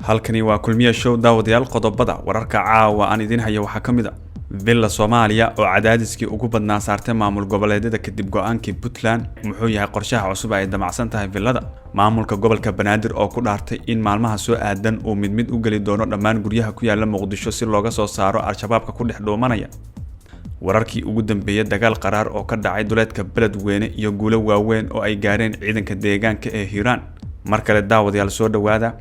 halkani waa kulmiye show daawadayaal qodobada wararka caawa aan idin hayo waxa kamid ah Villa Soomaaliya oo cadaadiskii ugu badnaa saartay maamul goboleedyada kadib go'aankii Puntland muxuu yahay qorshaha cusub ay damacsan tahay villada maamulka gobolka Banaadir oo ku dhaartay in maalmaha soo aadan uu mid u gali doono dhammaan guryaha ku yaala Muqdisho si looga soo saaro al-shabaabka ku dhex dhoomanaya wararkii ugu dambeeyay dagaal qaraar oo ka dhacay duleedka Beledweyne iyo guulo waaweyn oo ay gaareen ciidanka deegaanka ee Hiiraan markale daawadayaal soo dhawaada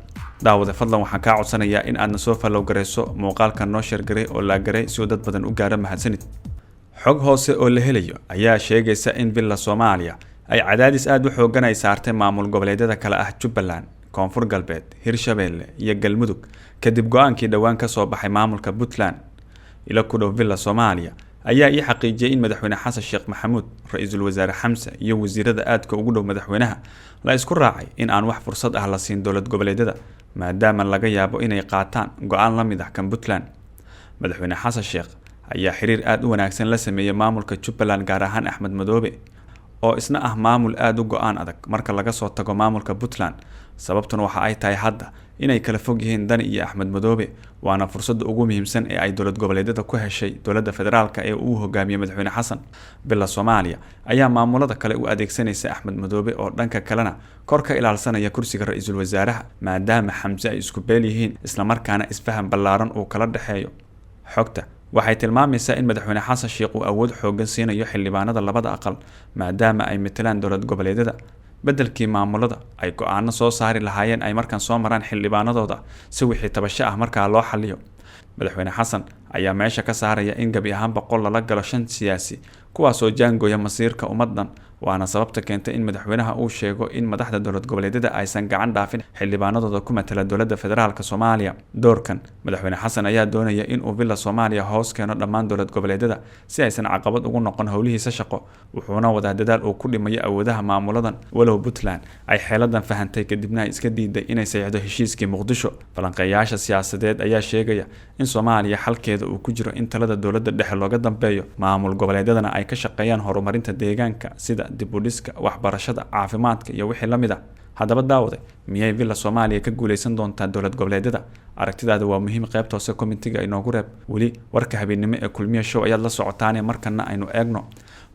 daawada fadlan waxaan ka codsanayaa in aad soo follow gareyso muuqaalka noo share garay oo la garay si dad badan u gaaro mahadsanid xog hoose oo la helayo ayaa sheegaysa in Villa Soomaaliya ay cadaadis aad u xoogan ay saartay maamul goboleedyada kala ah Jubbaland Koonfur Galbeed Hirshabelle iyo Galmudug kadib go'aankii dhawaan ka soo baxay maamulka Puntland ila ku dhow Villa Soomaaliya ayaa ii xaqiijiyay in madaxweyne Xasan Sheekh Maxamuud ra'iisul wasaare Xamse iyo wasiirada aadka ugu dhow madaxweynaha la isku raacay in aan wax fursad ah la siin dowlad goboleedyada maadaama laga yaabo inay qaataan go'aan la mid ah kan Puntland madaxweyne Xasan Sheekh ayaa xiriir aad u wanaagsan la sameeyay maamulka Jubbaland gaar ahaan Axmed Madoobe oo isna ah maamul aad u go'aan adag marka laga soo tago maamulka Puntland sababtuna waxa ay tahay hadda inay kala fog yihiin Dani iyo Axmed Madoobe waana fursadda ugu muhiimsan ee ay dowlad goboleedyada ku heshay dowladda federaalka ee uu hogaamiyay madaxweyne Xasan Villa Soomaaliya ayaa maamulada kale u adeegsanaysa Axmed Madoobe oo dhanka kalena kor ka ilaalsanaya kursiga ra'iisul wasaaraha maadaama Xamse ay isku beel yihiin isla markaana isfaham ballaaran uu kala dhaxeeyo xogta waxay tilmaamaysaa in madaxweyne Xasan Sheekh uu awood xoogan siinayo xildhibaanada labada aqal maadaama ay metelaan dowlad goboleedyada bedelkii maamulada ay go'aano soo saari lahaayeen ay markan soo maraan xildhibaanadooda si wixii tabasho ah marka loo xaliyo madaxweyne Xasan ayaa meesha ka saaraya in gabi ahaan boqol lala galo shan siyaasi kuwaas oo jaangooya masiirka ummadan waana sababta keentay in madaxweynaha uu sheego in madaxda dowlad goboleedyada aysan gacan dhaafin xildhibaanadooda ku matala dowladda federaalka Soomaaliya doorkan madaxweyne Xasan ayaa doonaya in uu Villa Soomaaliya hoos keeno dhammaan dowlad goboleedyada si aysan caqabad ugu noqon howlihiisa shaqo wuxuuna wadaa dadaal uu ku dhimayo awoodaha maamuladan walow Puntland ay xeeladan fahantay kadibna ay iska diiday inay saxiixdo heshiiskii Muqdisho falanqeeyaasha siyaasadeed ayaa sheegaya in Soomaaliya xalkeeda uu ku jiro in talada dowladda dhexe looga dambeeyo maamul goboleedyadana ay ka shaqeeyaan horumarinta deegaanka sida dib u dhiska waxbarashada caafimaadka iyo wixii la mid ah haddaba daawade miyay Villa Soomaaliya ka guuleysan doontaa dowlad goboleedyada aragtidaada waa muhiim qaybta hoose commentiga inoogu reeb weli warka habeenimo ee kulmiye show ayaad la socotaan markana aynu eegno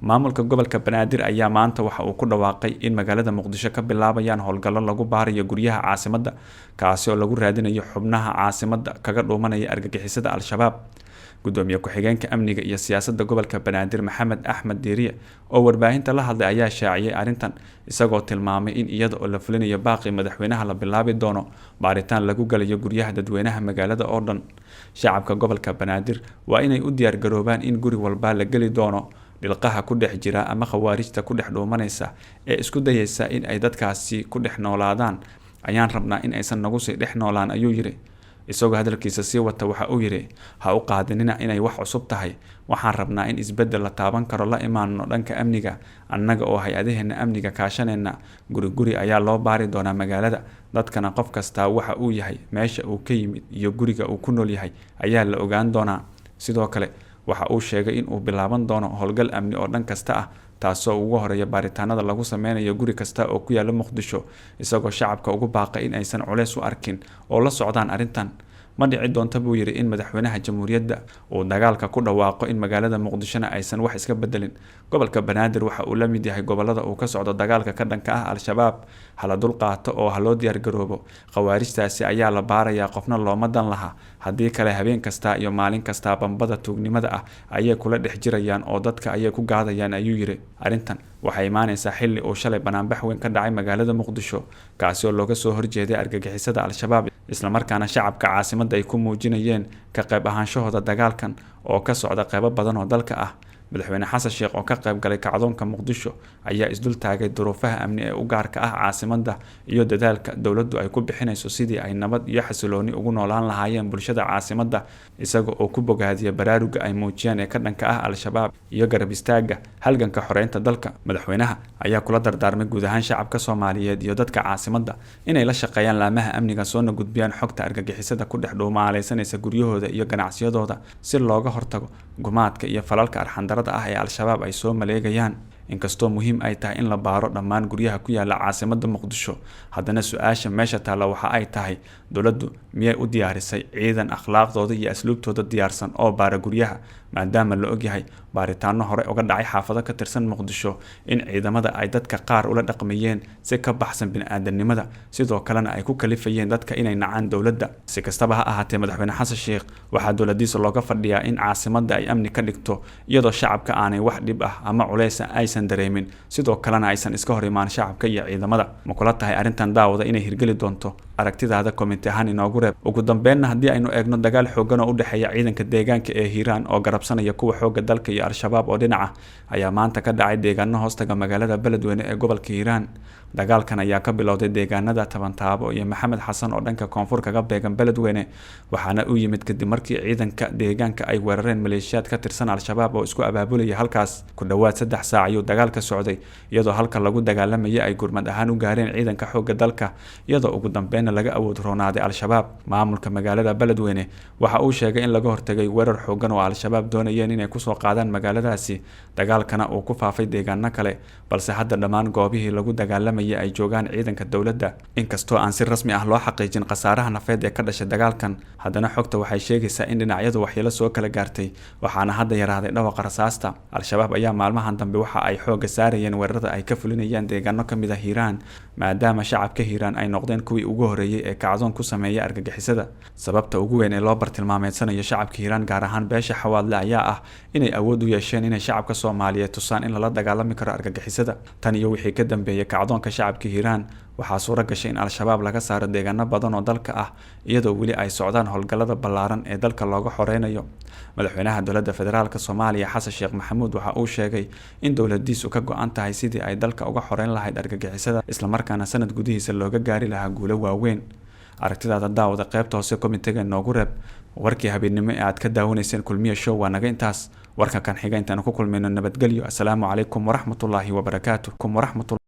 maamulka gobolka Banaadir ayaa maanta waxa uu ku dhawaaqay in magaalada Muqdisho ka bilaabayaan howlgallo lagu baarayo guryaha caasimadda kaasi oo lagu raadinayo xubnaha caasimadda kaga dhuumanaya argagixisada al-shabaab gudoomiye ku-xigeenka amniga iyo siyaasadda gobolka Banaadir Maxamed Axmed Diiriye oo warbaahinta la hadlay ayaa shaaciyay arintan isagoo tilmaamay in iyada oo la fulinayo baaqi madaxweynaha la bilaabi doono baaritaan lagu galayo guryaha dadweynaha magaalada oo dhan shacabka gobolka Banaadir waa inay u diyaar garoobaan in guri walba la gali doono dhilqaha ku dhex jira ama khawaarijta ku dhex dhoomanaysa ee isku dayaysa in ay dadkaasi ku dhex noolaadaan ayaan rabnaa in aysan nagu sii dhex noolaan ayuu yiri isagoo hadalkiisa sii wata waxa uu yiri ha u qaadinina inay wax cusub tahay waxaan rabnaa in isbedel la taaban karo la imaano dhanka amniga annaga oo hay'adaheena amniga kaashanayna guri ayaa loo baari doonaa magaalada dadkana qof kasta waxa uu yahay meesha uu ka yimid iyo guriga uu ku nool yahay ayaa la ogaan doonaa sidoo kale waxa uu sheegay in uu bilaaban doono howlgal amni oo dhan kasta ah taasoo ugu horeeya baaritaanada lagu sameynayo guri kasta oo ku yaala Muqdisho isagoo shacabka ugu baaqay in aysan culeys u arkin oo la socdaan arintan ma dhici doonto buu yiri in madaxweynaha jamhuuriyadda uu dagaalka ku dhawaaqo in magaalada Muqdishona aysan wax iska bedelin gobolka Banaadir waxa uu la mid yahay gobolada uu ka socdo dagaalka ka dhanka ah al-shabaab hala dul qaato oo ha loo diyaar garoobo khawaarijtaasi ayaa la baarayaa qofna looma dan laha haddii kale habeen kasta iyo maalin kasta bambada tuugnimada ah ayay kula dhex jirayaan oo dadka ayay ku gaadayaan ayuu yiri arintan waxay imaanaysaa xilli uu shalay banaanbax weyn ka dhacay magaalada Muqdisho kaasi oo looga soo horjeeday argagixisada al-shabaab isla markaana shacabka caasimadda ay ku muujinayeen ka qayb ahaanshahooda dagaalkan oo ka socda qaybo badan oo dalka ah madaxweyne Xasan Sheekh oo ka qayb galay kacdoonka Muqdisho ayaa isdul taagay duruufaha amni ee u gaarka ah caasimadda iyo dadaalka dowladdu ay ku bixinayso sidii ay nabad iyo xasilooni ugu noolaan lahaayeen bulshada caasimadda isaga oo ku bogaadiyay baraaruga ay muujiyeen ee ka dhanka ah al-shabaab iyo garab istaaga halganka xoreynta dalka madaxweynaha ayaa kula dardaarmay guud ahaan shacabka Soomaaliyeed iyo dadka caasimadda inay la shaqeeyaan laamaha amniga soo gudbiyaan xogta argagixisada ku dhex dhuumaalaysanaysa guryahooda iyo ganacsiyadooda si looga hortago gumaadka iyo falalka arxan darada ah ee al-shabaab ay soo maleegayaan inkastoo muhiim ay tahay in la baaro dhammaan guryaha ku yaala caasimadda Muqdisho. haddana su-aasha meesha taalla waxa ay tahay dowladdu miyay u diyaarisay ciidan akhlaaqdooda iyo asluubtooda diyaarsan oo baara guryaha, maadaama la ogyahay baaritaano hore uga dhacay xaafado ka tirsan Muqdisho in ciidamada ay dadka qaar ula dhaqmayeen si ka baxsan bini'aadanimada, sidoo kalena ay ku kalifayeen dadka inay nacaan dowladda. si kastaba ha ahaatee, madaxweyne xasan sheekh waxaa dowladiisa looga fadhiyaa in caasimadda ay amni ka dhigto iyadoo shacabka aanay wax dhib ah ama culays aysan dareemin, sidoo kalena aysan iska hor imaan shacabka iyo ciidamada. ma kula tahay arrintan daawada inay hirgeli doonto? aragtidaada kommenti ahaan inoogu reeb. ugu dambeynna, haddii aynu eegno dagaal xoogan oo u dhexeeya ciidanka deegaanka ee Hiiraan oo garabsanaya kuwa xoogga dalka iyo Al-Shabaab oo dhinaca ayaa maanta ka dhacay deegaano hoostaga magaalada Beledweyne ee gobolka Hiiraan. dagaalkan ayaa ka bilowday deegaanada Tabantaabo iyo Maxamed Xasan oo dhanka koonfur kaga beegan Beledweyne, waxaana uu yimid kadib markii ciidanka deegaanka ay weerareen maleeshiyaad ka tirsan Al-Shabaab oo isku abaabulaya halkaas. ku dhawaad 3 saac ayuu dagaalka socday, iyadoo halka lagu dagaalamayay ay gurmad ahaan u gaareen ciidanka xoogga dalka, iyadoo ugu dambeynna laga awood roonaaday Al-Shabaab. maamulka magaalada Beledweyne waxa uu sheegay in laga hortagay weerar xoogan oo Al-Shabaab doonayeen inay kusoo qaadaan magaaladaasi, dagaalkana uu ku faafay deegaano kale, balse hadda dhammaan goobihii lagu dagaalamayay ay joogaan ciidanka dowladda. inkastoo aan si rasmi ah loo xaqiijin khasaaraha nafeed ee ka dhashay dagaalkan, haddana xogta waxay sheegaysaa in dhinacyadu waxyeelo soo kala gaartay, waxaana hadda yaraaday dhawaqa rasaasta. Al-Shabaab ayaa maalmahan dambe waxa ay xoogga saarayeen weerarada ay ka fulinayaan deegaano ka mid ah Hiiraan, maadaama shacabka Hiiraan ay noqdeen kuwii ugu horeeyay ee kacdoon ku sameeya argagixisada. sababta ugu weyn ee loo bartilmaameedsanayo shacabka Hiiraan gaar ahaan beesha Xawaadle ayaa ah inay awood u yeesheen inay shacabka Soomaaliyeed tusaan in lala dagaalami karo argagixisada. tan iyo wixii ka dambeeyay kacdoonka shacabka Hiiraan, waxaa suura gashay in Al-Shabaab laga saaro deegaano badan oo dalka ah, iyadoo weli ay socdaan howlgallada ballaaran ee dalka looga xoreynayo. madaxweynaha dowladda federaalka Soomaaliya Xasan Sheekh Maxamuud waxa uu sheegay in dowladiisu ka go'an tahay sidii ay dalka uga xoreyn lahayd argagixisada, isla markaana sanad gudihiisa looga gaari lahaa guulo waaweyn. aragtidaada daawada qaybta hoose kommentiga noogu reeb. warkii habeenimo ee aad ka daawanayseen Kulmiye Show waa naga intaas. warka kan xiga intaan ku kulmayno nabadgelyo. assalaamu calaykum waraxmatullaahi wabarakaatuh.